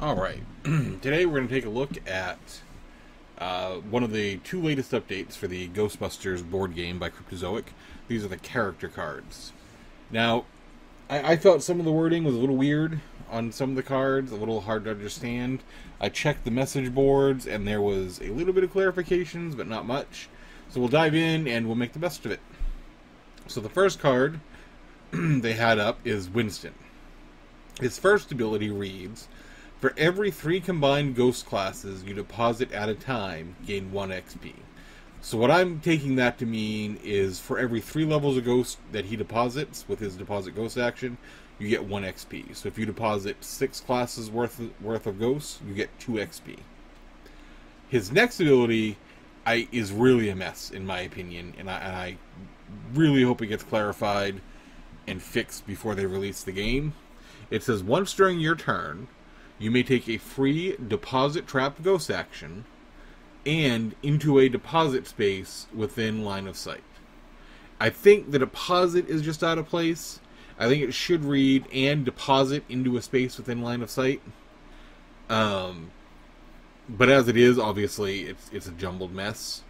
Alright, today we're going to take a look at one of the two latest updates for the Ghostbusters board game by Cryptozoic. These are the character cards. Now, I thought some of the wording was a little weird on some of the cards, a little hard to understand. I checked the message boards and there was a little bit of clarifications, but not much. So we'll dive in and we'll make the best of it. So the first card they had up is Winston. His first ability reads, for every 3 combined ghost classes you deposit at a time, gain 1 XP. So what I'm taking that to mean is for every 3 levels of ghost that he deposits with his deposit ghost action, you get 1 XP. So if you deposit 6 classes worth of ghosts, you get 2 XP. His next ability is really a mess, in my opinion, and I really hope it gets clarified and fixed before they release the game. It says, once during your turn, you may take a free deposit trap ghost action and into a deposit space within line of sight. I think the deposit is just out of place. I think it should read and deposit into a space within line of sight. But as it is, obviously, it's a jumbled mess.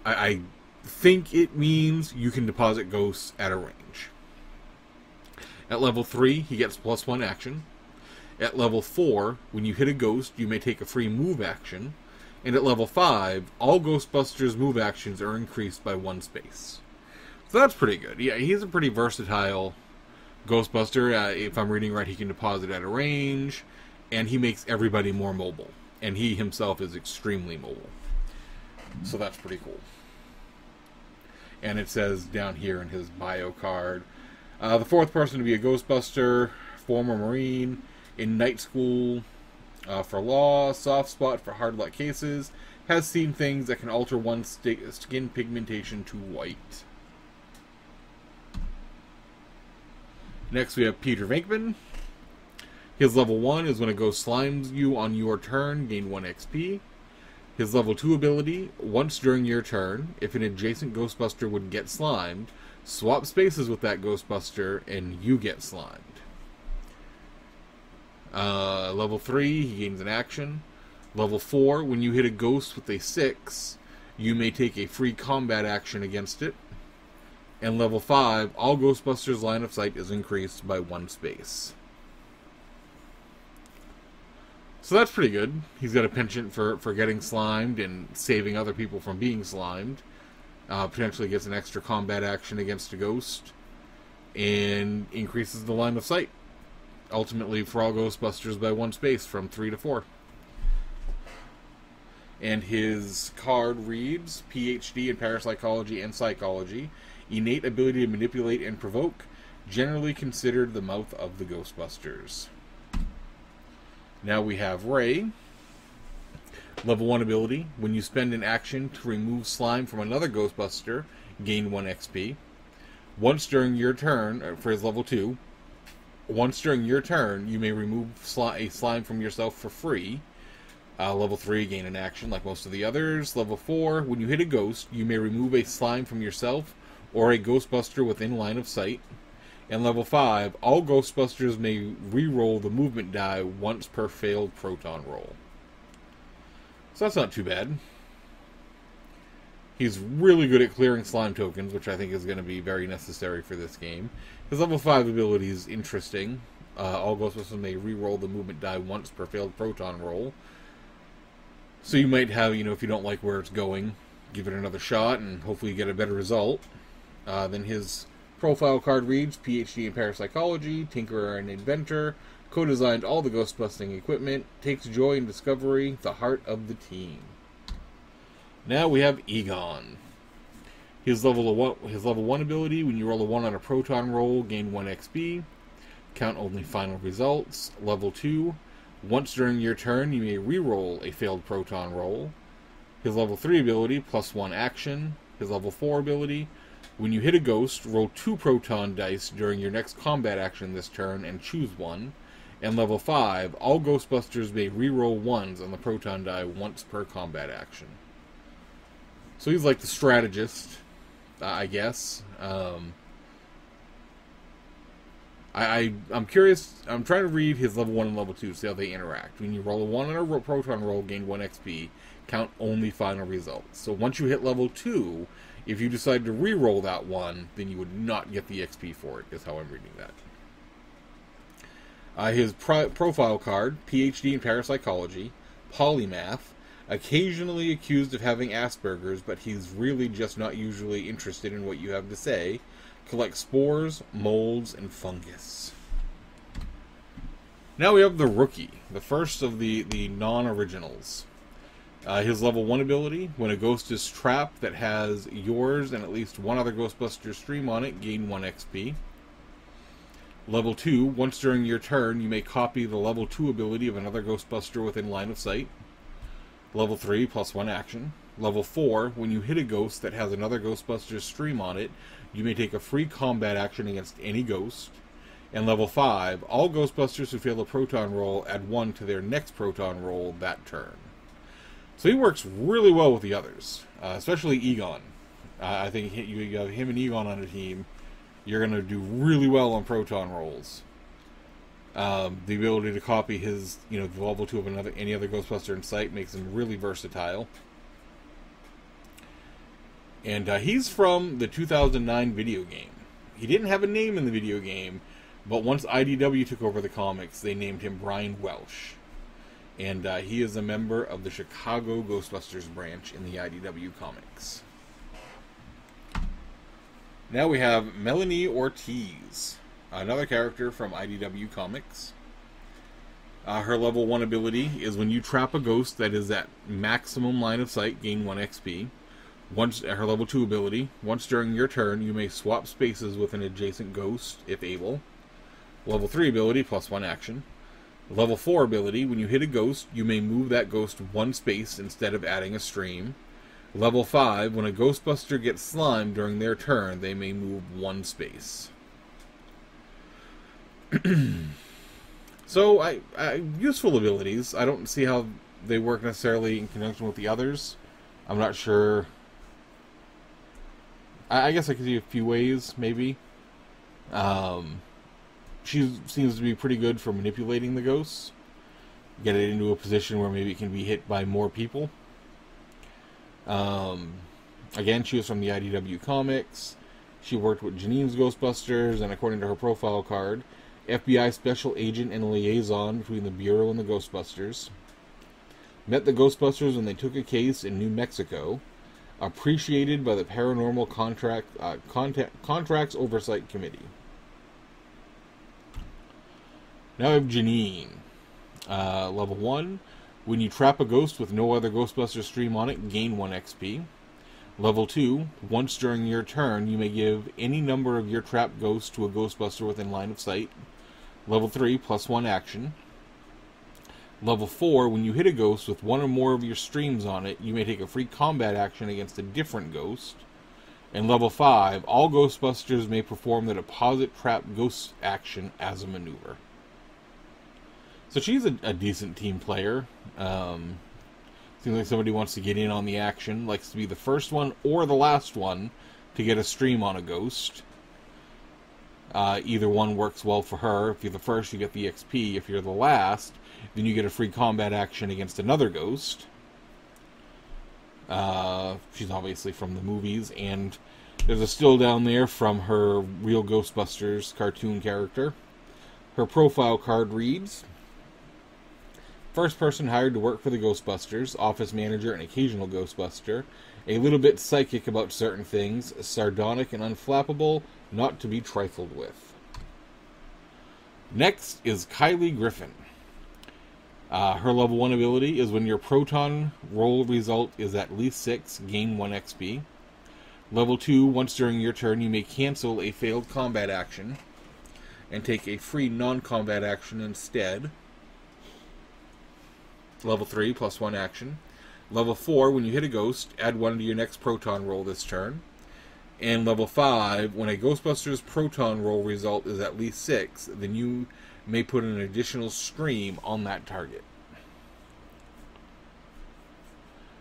I think it means you can deposit ghosts at a range. At level 3, he gets +1 action. At level 4, when you hit a ghost, you may take a free move action. And at level 5, all Ghostbusters move actions are increased by 1 space. So that's pretty good. Yeah, he's a pretty versatile Ghostbuster. If I'm reading right, he can deposit at a range, and he makes everybody more mobile. And he himself is extremely mobile. So that's pretty cool. And it says down here in his bio card, the 4th person to be a Ghostbuster, former Marine, in night school for law, soft spot for hard luck cases, has seen things that can alter one's skin pigmentation to white. Next we have Peter Venkman. His level 1 is when a ghost slimes you on your turn, gain 1 XP. His level 2 ability, once during your turn, if an adjacent Ghostbuster would get slimed, swap spaces with that Ghostbuster and you get slimed. Level 3, he gains an action. Level 4, when you hit a ghost with a 6, you may take a free combat action against it. And level 5, all Ghostbusters' line of sight is increased by 1 space. So that's pretty good. He's got a penchant for getting slimed and saving other people from being slimed. Potentially gets an extra combat action against a ghost. And increases the line of sight. Ultimately, for all Ghostbusters by 1 space, from 3 to 4. And his card reads, PhD in parapsychology and psychology, innate ability to manipulate and provoke, generally considered the mouth of the Ghostbusters. Now we have Ray. Level 1 ability, when you spend an action to remove slime from another Ghostbuster, gain 1 XP. Once during your turn, for his level 2, once during your turn, you may remove a slime from yourself for free. Level 3, gain an action like most of the others. Level 4, when you hit a ghost, you may remove a slime from yourself or a Ghostbuster within line of sight. And level 5, all Ghostbusters may re-roll the movement die once per failed proton roll. So that's not too bad. He's really good at clearing slime tokens, which I think is going to be very necessary for this game. His level 5 ability is interesting. All Ghostbusters may re-roll the movement die once per failed proton roll. So you might have, if you don't like where it's going, give it another shot and hopefully get a better result. Then his profile card reads, PhD in parapsychology, tinkerer and inventor, co-designed all the ghost-busting equipment, takes joy in discovery, the heart of the team. Now we have Egon. His level 1 ability, when you roll a 1 on a proton roll, gain 1 XP. Count only final results. Level 2, once during your turn, you may re-roll a failed proton roll. His level 3 ability, +1 action. His level 4 ability, when you hit a ghost, roll 2 proton dice during your next combat action this turn and choose 1. And level 5, all Ghostbusters may re-roll 1s on the proton die once per combat action. So he's like the strategist, I guess. I'm curious. I'm trying to read his level 1 and level 2, see how they interact. When you roll a 1 on a proton roll, gain 1 XP, count only final results. So once you hit level 2, if you decide to re-roll that 1, then you would not get the XP for it, is how I'm reading that. His profile card, PhD in parapsychology, polymath, occasionally accused of having Asperger's, but he's really just not usually interested in what you have to say. Collect spores, molds, and fungus. Now we have the Rookie, the first of the non-originals. His level 1 ability, when a ghost is trapped that has yours and at least one other Ghostbuster stream on it, gain 1 XP. Level 2, once during your turn, you may copy the level 2 ability of another Ghostbuster within line of sight. Level 3, plus 1 action. Level 4, when you hit a ghost that has another Ghostbuster stream on it, you may take a free combat action against any ghost. And level 5, all Ghostbusters who fail a proton roll add 1 to their next proton roll that turn. So he works really well with the others, especially Egon. I think you have him and Egon on a team, you're going to do really well on proton rolls. The ability to copy his, the level 2 of any other Ghostbuster in sight makes him really versatile. And he's from the 2009 video game. He didn't have a name in the video game, but once IDW took over the comics, they named him Brian Welsh. And he is a member of the Chicago Ghostbusters branch in the IDW comics. Now we have Melanie Ortiz, another character from IDW comics. Her level 1 ability is when you trap a ghost that is at maximum line of sight, gain 1 XP. Her level 2 ability, once during your turn, you may swap spaces with an adjacent ghost, if able. Level 3 ability, plus 1 action. Level 4 ability, when you hit a ghost, you may move that ghost 1 space instead of adding a stream. Level 5, when a Ghostbuster gets slimed during their turn, they may move 1 space. So, useful abilities. I don't see how they work necessarily in conjunction with the others. I'm not sure. I guess I could see a few ways, maybe. She seems to be pretty good for manipulating the ghosts. Get it into a position where maybe it can be hit by more people. Again, she was from the IDW comics. She worked with Janine's Ghostbusters, and according to her profile card, FBI special agent and liaison between the Bureau and the Ghostbusters. Met the Ghostbusters when they took a case in New Mexico. Appreciated by the Paranormal Contracts Oversight Committee. Now I have Janine. Level 1. When you trap a ghost with no other Ghostbuster stream on it, gain 1 XP. Level 2. Once during your turn, you may give any number of your trapped ghosts to a Ghostbuster within line of sight. Level 3, plus 1 action. Level 4, when you hit a ghost with one or more of your streams on it, you may take a free combat action against a different ghost. And level 5, all Ghostbusters may perform the deposit trap ghost action as a maneuver. So she's a decent team player. Seems like somebody wants to get in on the action, likes to be the first one or the last one to get a stream on a ghost. Either one works well for her. If you're the first, you get the XP. If you're the last, then you get a free combat action against another ghost. She's obviously from the movies, and there's a still down there from her Real Ghostbusters cartoon character. Her profile card reads, first person hired to work for the Ghostbusters, office manager and occasional Ghostbuster, a little bit psychic about certain things, sardonic and unflappable, not to be trifled with. Next is Kylie Griffin. Her level 1 ability is when your proton roll result is at least 6, gain 1 XP. Level 2, once during your turn, you may cancel a failed combat action and take a free non-combat action instead. Level 3, plus 1 action. Level 4, when you hit a ghost, add 1 to your next proton roll this turn. And level 5, when a Ghostbusters proton roll result is at least 6, then you may put an additional stream on that target.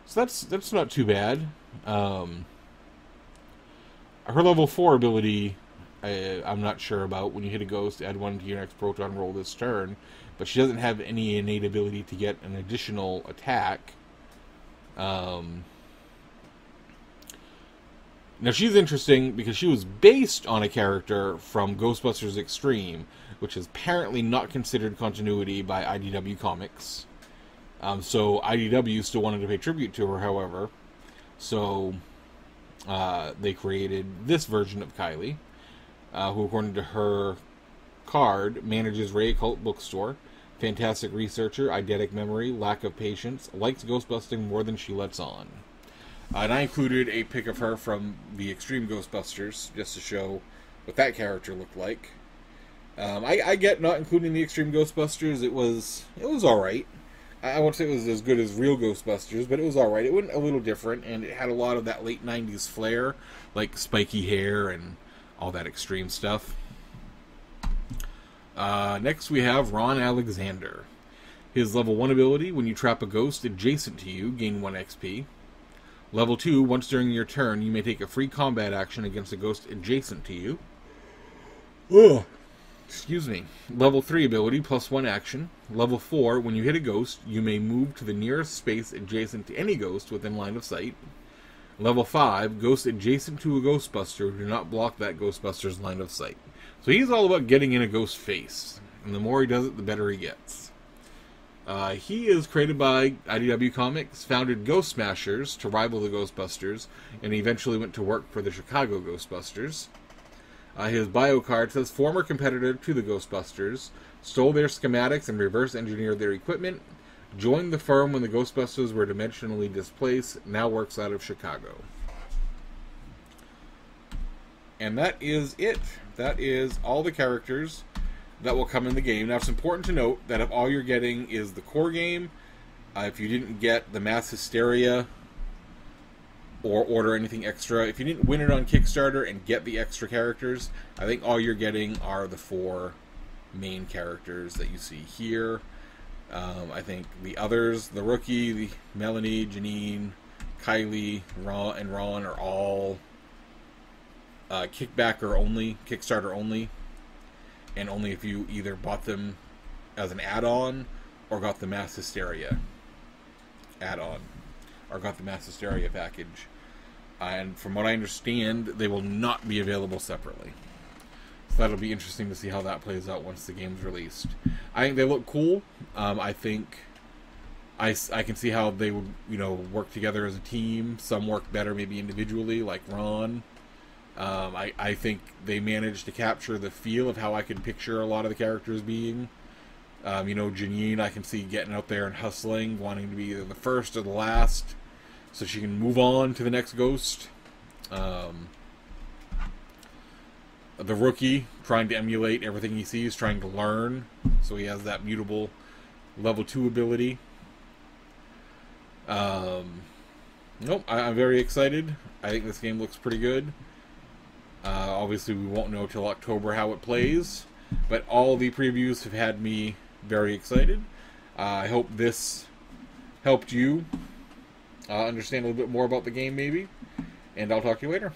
So that's not too bad. Her level 4 ability I'm not sure about. When you hit a ghost, add 1 to your next proton roll this turn. But she doesn't have any innate ability to get an additional attack. Now she's interesting because she was based on a character from Ghostbusters Extreme, which is apparently not considered continuity by IDW Comics. So IDW still wanted to pay tribute to her, however. So they created this version of Kylie, who, according to her card, manages Ray Occult Bookstore, fantastic researcher, eidetic memory, lack of patience, likes ghostbusting more than she lets on. And I included a pic of her from the Extreme Ghostbusters, just to show what that character looked like. I get not including the Extreme Ghostbusters. It was alright. I won't say it was as good as real Ghostbusters, but it was alright. It went a little different, and it had a lot of that late 90s flair, like spiky hair and all that extreme stuff. Next we have Ron Alexander. His level 1 ability, when you trap a ghost adjacent to you, gain 1 XP. Level 2, once during your turn, you may take a free combat action against a ghost adjacent to you. Ugh. Excuse me. Level 3 ability, plus 1 action. Level 4, when you hit a ghost, you may move to the nearest space adjacent to any ghost within line of sight. Level 5, ghosts adjacent to a Ghostbuster do not block that Ghostbuster's line of sight. So he's all about getting in a ghost face. And the more he does it, the better he gets. He is created by IDW Comics, founded Ghost Smashers to rival the Ghostbusters, and eventually went to work for the Chicago Ghostbusters. His bio card says, former competitor to the Ghostbusters, stole their schematics and reverse engineered their equipment, joined the firm when the Ghostbusters were dimensionally displaced, now works out of Chicago. And that is it. That is all the characters that will come in the game. Now, it's important to note that if all you're getting is the core game, if you didn't get the Mass Hysteria or order anything extra, if you didn't win it on Kickstarter and get the extra characters, I think all you're getting are the 4 main characters that you see here. I think the others, the Rookie, the Melanie, Janine, Kylie, Ron, are all Kickbacker only, Kickstarter only, and only if you either bought them as an add-on or got the Mass Hysteria add-on or got the Mass Hysteria package. And from what I understand, they will not be available separately. So that'll be interesting to see how that plays out once the game's released. I think they look cool. I think I can see how they would, work together as a team. Some work better maybe individually, like Ron. I think they managed to capture the feel of how I could picture a lot of the characters being. Janine, I can see getting out there and hustling, wanting to be either the first or the last, so she can move on to the next ghost. The Rookie, trying to emulate everything he sees, trying to learn, so he has that mutable level 2 ability. I'm very excited. I think this game looks pretty good. Obviously, we won't know till October how it plays, but all the previews have had me very excited. I hope this helped you understand a little bit more about the game, maybe, and I'll talk to you later.